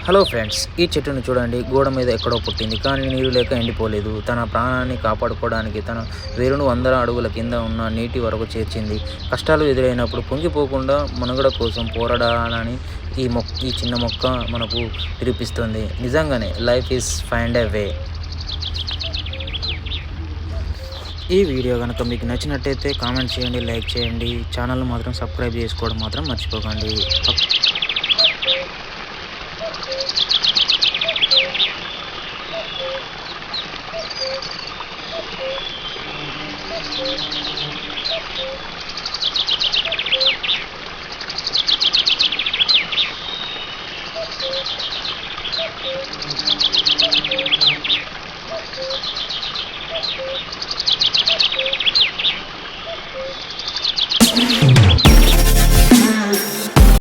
Hello friends, ఈ చెట్టును చూడండి. గోడ మీద ఎక్కడో పుట్టింది, కానీ నీరు లేక ఎండిపోలేదు. తన ప్రాణాన్ని కాపాడుకోవడానికి తన వేరును వందల అడుగుల కింద ఉన్న నీటి వరకు చేర్చింది. కష్టాలు ఎదురైనప్పుడు పొంగిపోకుండా మనుగడ కోసం పోరాడాలని ఈ చిన్న మొక్క మనకు నిరూపిస్తుంది. నిజంగానే లైఫ్ ఈజ్ ఫైండ్ ఎ వే. ఈ వీడియో కనుక మీకు నచ్చినట్టయితే కామెంట్ చేయండి, లైక్ చేయండి. ఛానల్ మాత్రం సబ్స్క్రైబ్ చేసుకోవడం మాత్రం మర్చిపోకండి.